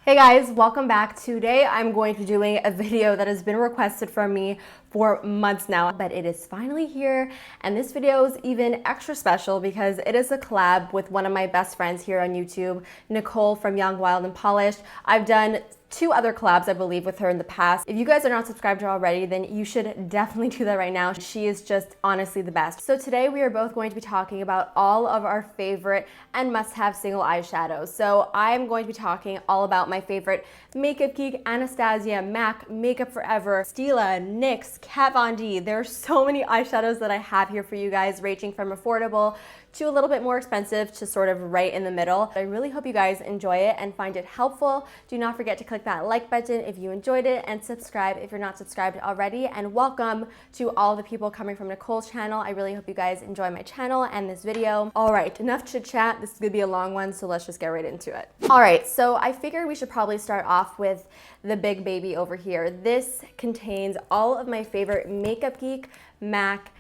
Hey guys, welcome back. Today I'm going to be doing a video that has been requested from me for months now, but it is finally here, and this video is even extra special because it is a collab with one of my best friends here on YouTube, Nicole from Young, Wild, and Polished. I've done 2 other collabs, I believe, with her in the past. If you guys are not subscribed to her already, then you should definitely do that right now. She is just honestly the best. So today we are both going to be talking about all of our favorite and must-have single eyeshadows. So I'm going to be talking all about my favorite Makeup Geek, Anastasia, MAC, Makeup Forever, Stila, NYX, Kat Von D. There are so many eyeshadows that I have here for you guys, ranging from affordable to a little bit more expensive to sort of right in the middle. I really hope you guys enjoy it and find it helpful. Do not forget to click that like button if you enjoyed it, and subscribe if you're not subscribed already. And welcome to all the people coming from Nicole's channel. I really hope you guys enjoy my channel and this video. All right, enough chit chat. This is gonna be a long one, so let's just get right into it. All right, so I figured we should probably start off with the big baby over here. This contains all of my favorite Makeup Geek, MAC,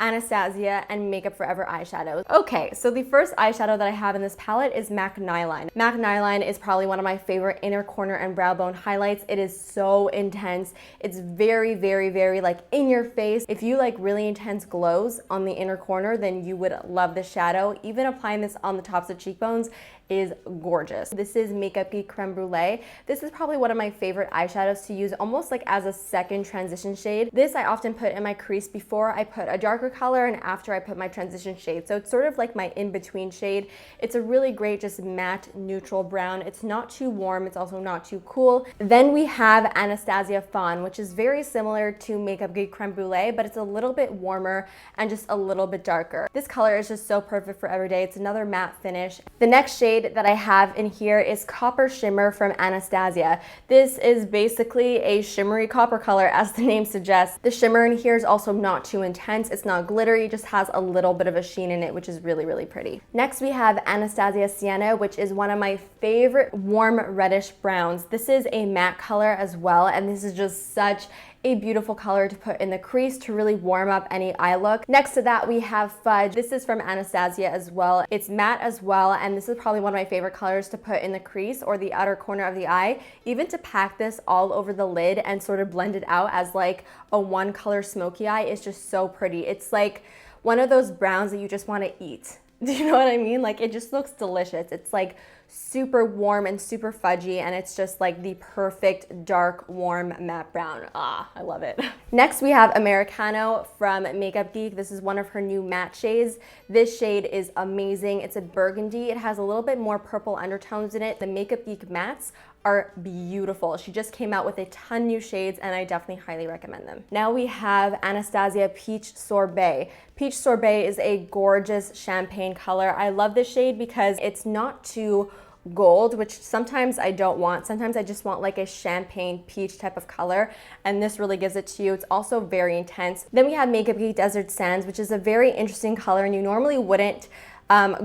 Anastasia, and Makeup Forever eyeshadows. Okay, so the first eyeshadow that I have in this palette is MAC NYLON. MAC NYLON is probably one of my favorite inner corner and brow bone highlights. It is so intense. It's very, very, very like in your face. If you like really intense glows on the inner corner, then you would love this shadow. Even applying this on the tops of cheekbones is gorgeous. This is Makeup Geek Creme Brulee. This is probably one of my favorite eyeshadows to use almost like as a second transition shade. This I often put in my crease before I put a darker color and after I put my transition shade. So it's sort of like my in-between shade. It's a really great just matte neutral brown. It's not too warm, it's also not too cool. Then we have Anastasia FAWN, which is very similar to Makeup Geek Creme Brulee, but it's a little bit warmer and just a little bit darker. This color is just so perfect for every day. It's another matte finish. The next shade that I have in here is Copper Shimmer from Anastasia. This is basically a shimmery copper color, as the name suggests. The shimmer in here is also not too intense. It's not glittery, just has a little bit of a sheen in it, which is really, really pretty. Next we have Anastasia Sienna, which is one of my favorite warm reddish browns. This is a matte color as well, and this is just such a beautiful color to put in the crease to really warm up any eye look. Next to that we have Fudge. This is from Anastasia as well. It's matte as well, and this is probably one of my favorite colors to put in the crease or the outer corner of the eye. Even to pack this all over the lid and sort of blend it out as like a one color smoky eye is just so pretty. It's like one of those browns that you just want to eat. Do you know what I mean? Like, it just looks delicious. It's like super warm and super fudgy, and it's just like the perfect dark warm matte brown. Ah, I love it. Next we have Americano from Makeup Geek. This is one of her new matte shades. This shade is amazing. It's a burgundy. It has a little bit more purple undertones in it. The Makeup Geek mattes are beautiful. She just came out with a ton new shades, and I definitely highly recommend them. Now we have Anastasia Peach Sorbet. Peach Sorbet is a gorgeous champagne color. I love this shade because it's not too gold, which sometimes I don't want. Sometimes I just want like a champagne peach type of color, and this really gives it to you. It's also very intense. Then we have Makeup Geek Desert Sands, which is a very interesting color, and you normally wouldn't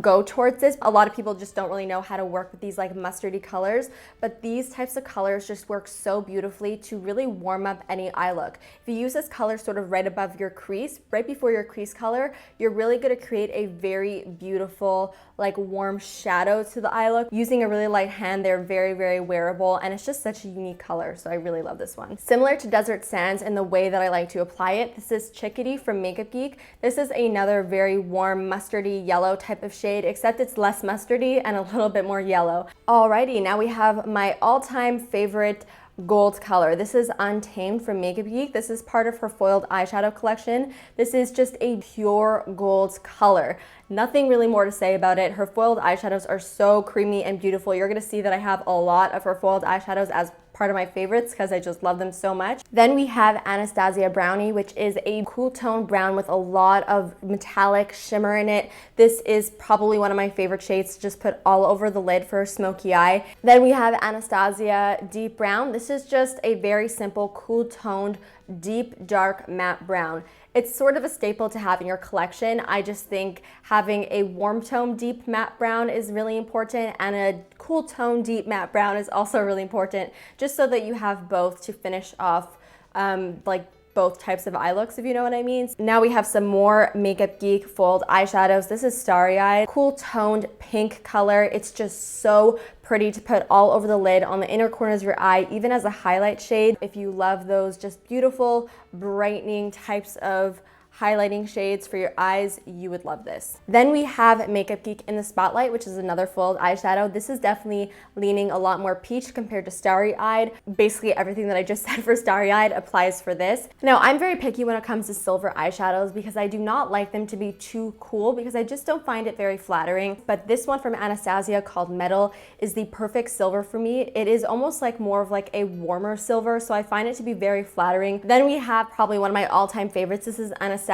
go towards this. A lot of people just don't really know how to work with these like mustardy colors, but these types of colors just work so beautifully to really warm up any eye look. If you use this color sort of right above your crease, right before your crease color, you're really going to create a very beautiful like warm shadow to the eye look. Using a really light hand, they're very, very wearable, and it's just such a unique color, so I really love this one. Similar to Desert Sands in the way that I like to apply it, this is Chickadee from Makeup Geek. This is another very warm mustardy yellow type of shade, except it's less mustardy and a little bit more yellow. Alrighty, now we have my all-time favorite gold color. This is Untamed from Makeup Geek. This is part of her foiled eyeshadow collection. This is just a pure gold color. Nothing really more to say about it. Her foiled eyeshadows are so creamy and beautiful. You're gonna see that I have a lot of her foiled eyeshadows as part of my favorites because I just love them so much. Then we have Anastasia Brownie, which is a cool tone brown with a lot of metallic shimmer in it. This is probably one of my favorite shades to just put all over the lid for a smoky eye. Then we have Anastasia Deep Brown. This is just a very simple, cool toned, deep, dark matte brown. It's sort of a staple to have in your collection. I just think having a warm tone deep matte brown is really important, and a cool tone deep matte brown is also really important, just so that you have both to finish off like both types of eye looks, if you know what I mean. Now we have some more Makeup Geek foiled eyeshadows. This is Starry Eye, cool toned pink color. It's just so pretty to put all over the lid, on the inner corners of your eye, even as a highlight shade. If you love those just beautiful, brightening types of highlighting shades for your eyes, you would love this. Then we have Makeup Geek in the Spotlight, which is another foiled eyeshadow. This is definitely leaning a lot more peach compared to starry-eyed. Basically everything that I just said for starry-eyed applies for this. Now, I'm very picky when it comes to silver eyeshadows because I do not like them to be too cool because I just don't find it very flattering. But this one from Anastasia called Metal is the perfect silver for me. It is almost like more of like a warmer silver, so I find it to be very flattering. Then we have probably one of my all-time favorites. This is Anastasia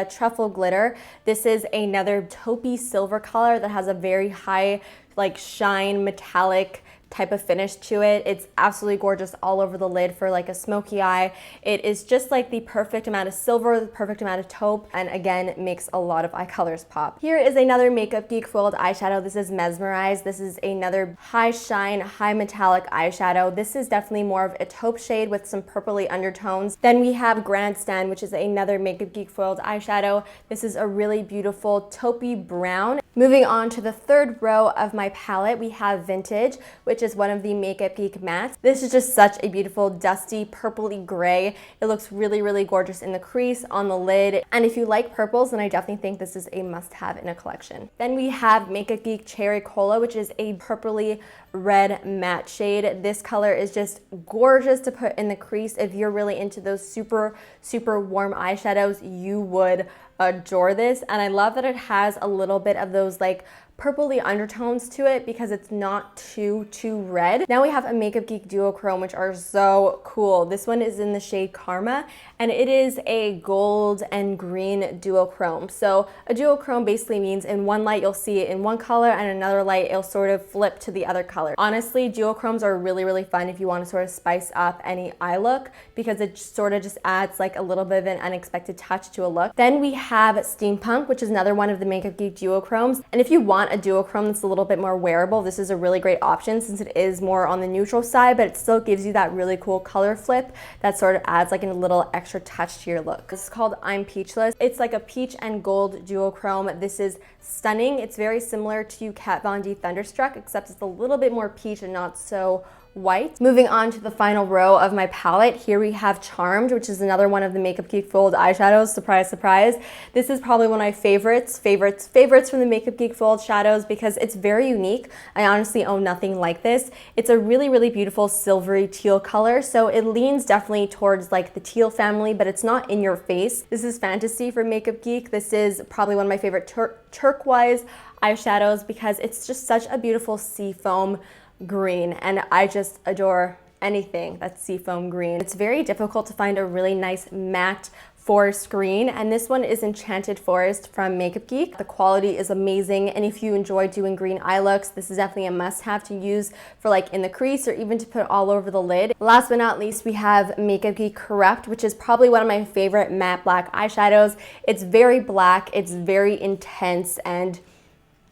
Truffle Glitter. This is another taupey silver color that has a very high like shine metallic type of finish to it. It's absolutely gorgeous all over the lid for like a smoky eye. It is just like the perfect amount of silver, the perfect amount of taupe, and again, makes a lot of eye colors pop. Here is another Makeup Geek foiled eyeshadow. This is Mesmerized. This is another high shine, high metallic eyeshadow. This is definitely more of a taupe shade with some purpley undertones. Then we have Grandstand, which is another Makeup Geek foiled eyeshadow. This is a really beautiful taupey brown. Moving on to the third row of my palette, we have Vintage, which is one of the Makeup Geek mattes. This is just such a beautiful dusty purpley gray. It looks really, really gorgeous in the crease, on the lid. And if you like purples, then I definitely think this is a must-have in a collection. Then we have Makeup Geek Cherry Cola, which is a purpley red matte shade. This color is just gorgeous to put in the crease. If you're really into those super, super warm eyeshadows, you would adore this. And I love that it has a little bit of those like purpley undertones to it because it's not too red. Now we have a Makeup Geek duochrome, which are so cool. This one is in the shade Karma, and it is a gold and green duochrome. So a duochrome basically means in one light you'll see it in one color, and another light it'll sort of flip to the other color. Honestly, duochromes are really, really fun if you want to sort of spice up any eye look because it sort of just adds like a little bit of an unexpected touch to a look. Then we have Steampunk, which is another one of the Makeup Geek duochromes. And if you want a duochrome that's a little bit more wearable, this is a really great option since it is more on the neutral side, but it still gives you that really cool color flip that sort of adds like a little extra touch to your look. This is called I'm Peachless. It's like a peach and gold duochrome. This is stunning. It's very similar to Kat Von D Thunderstruck, except it's a little bit more peach and not so white. Moving on to the final row of my palette, here we have Charmed, which is another one of the Makeup Geek foiled eyeshadows. Surprise, surprise. This is probably one of my favorites from the Makeup Geek foiled shadows because it's very unique. I honestly own nothing like this. It's a really, really beautiful silvery teal color, so it leans definitely towards like the teal family, but it's not in your face. This is Fantasy for Makeup Geek. This is probably one of my favorite turquoise eyeshadows because it's just such a beautiful seafoam green, and I just adore anything that's seafoam green. It's very difficult to find a really nice matte forest green, and this one is Enchanted Forest from Makeup Geek. The quality is amazing, and if you enjoy doing green eye looks, this is definitely a must-have to use for like in the crease or even to put all over the lid. Last but not least, we have Makeup Geek Corrupt, which is probably one of my favorite matte black eyeshadows. It's very black, it's very intense, and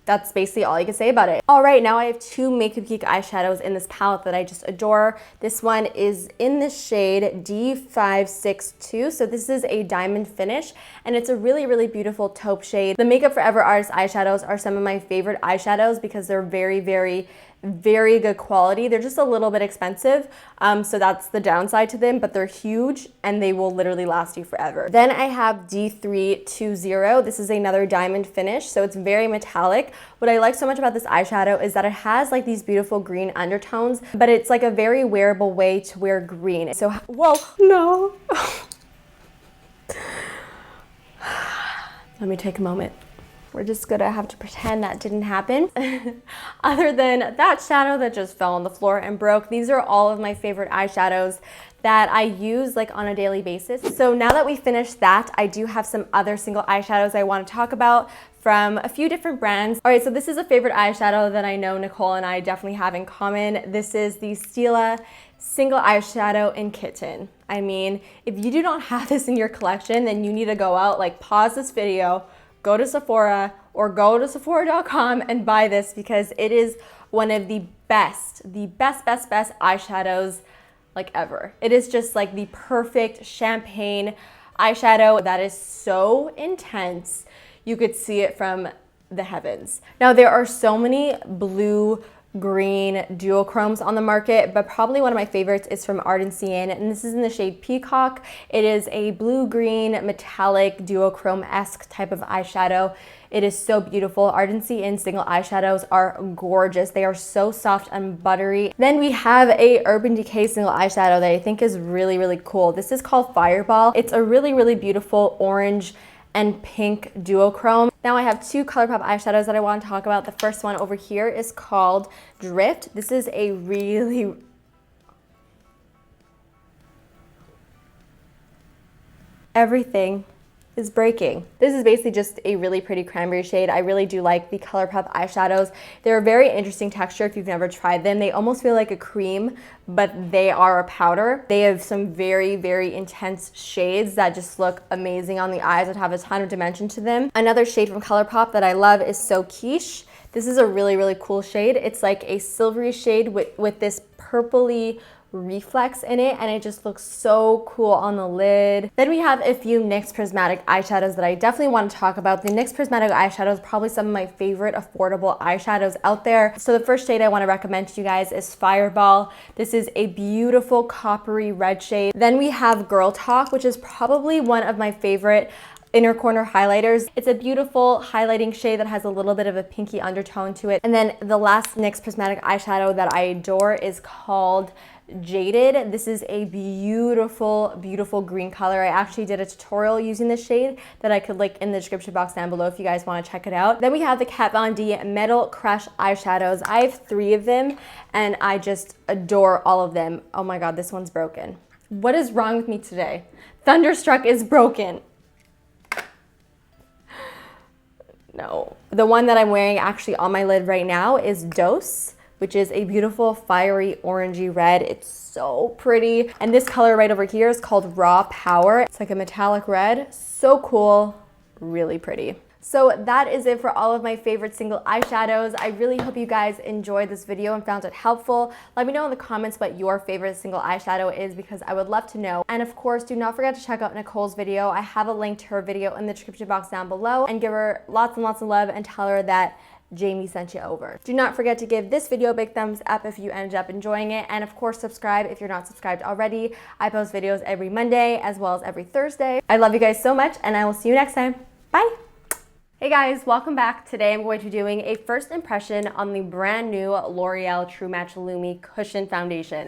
that's basically all you can say about it. All right, now I have two Makeup Geek eyeshadows in this palette that I just adore. This one is in the shade D562. So this is a diamond finish, and it's a really, really beautiful taupe shade. The Makeup Forever Artist eyeshadows are some of my favorite eyeshadows because they're very, very, very good quality. They're just a little bit expensive, so that's the downside to them, but they're huge and they will literally last you forever. Then I have D320. This is another diamond finish, so it's very metallic. What I like so much about this eyeshadow is that it has like these beautiful green undertones, but it's like a very wearable way to wear green. So, whoa, no. Let me take a moment. We're just gonna have to pretend that didn't happen. Other than that shadow that just fell on the floor and broke, these are all of my favorite eyeshadows that I use like on a daily basis. So now that we finished that, I do have some other single eyeshadows I want to talk about from a few different brands. All right, so this is a favorite eyeshadow that I know Nicole and I definitely have in common. This is the Stila single eyeshadow in Kitten. I mean, if you do not have this in your collection, then you need to go out, like pause this video, go to Sephora or go to Sephora.com and buy this because it is one of the best eyeshadows like ever. It is just like the perfect champagne eyeshadow that is so intense. You could see it from the heavens. Now there are so many blue green duochromes on the market, but probably one of my favorites is from ARDENCY, and this is in the shade Peacock. It is a blue-green metallic duochrome-esque type of eyeshadow. It is so beautiful. ARDENCY single eyeshadows are gorgeous. They are so soft and buttery. Then we have a Urban Decay single eyeshadow that I think is really, really cool. This is called Fireball. It's a really, really beautiful orange and pink duochrome. Now I have two ColourPop eyeshadows that I want to talk about. The first one over here is called Drift. This is a really... Everything is breaking. This is basically just a really pretty cranberry shade. I really do like the ColourPop eyeshadows. They're a very interesting texture if you've never tried them. They almost feel like a cream, but they are a powder. They have some very, very intense shades that just look amazing on the eyes, that have a ton of dimension to them. Another shade from ColourPop that I love is So Quiche. This is a really, really cool shade. It's like a silvery shade with this purpley reflex in it, and it just looks so cool on the lid. Then we have a few NYX prismatic eyeshadows that I definitely want to talk about. The NYX prismatic eyeshadow is probably some of my favorite affordable eyeshadows out there. So the first shade I want to recommend to you guys is Fireball. This is a beautiful coppery red shade. Then we have Girl Talk, which is probably one of my favorite inner corner highlighters. It's a beautiful highlighting shade that has a little bit of a pinky undertone to it. And then the last NYX prismatic eyeshadow that I adore is called Jaded. This is a beautiful, beautiful green color. I actually did a tutorial using this shade that I could link in the description box down below if you guys want to check it out. Then we have the Kat Von D Metal Crush eyeshadows. I have 3 of them and I just adore all of them. Oh my god, this one's broken. What is wrong with me today? Thunderstruck is broken. No. The one that I'm wearing actually on my lid right now is Dose, which is a beautiful fiery orangey red. It's so pretty. And this color right over here is called Raw Power. It's like a metallic red. So cool, really pretty. So that is it for all of my favorite single eyeshadows. I really hope you guys enjoyed this video and found it helpful. Let me know in the comments what your favorite single eyeshadow is, because I would love to know. And of course, do not forget to check out Nicole's video. I have a link to her video in the description box down below, and give her lots and lots of love and tell her that Jamie sent you over. Do not forget to give this video a big thumbs up if you ended up enjoying it, and of course subscribe if you're not subscribed already. I post videos every Monday as well as every Thursday. I love you guys so much, and I will see you next time. Bye! Hey guys, welcome back. Today I'm going to be doing a first impression on the brand new L'Oreal True Match Lumi Cushion Foundation.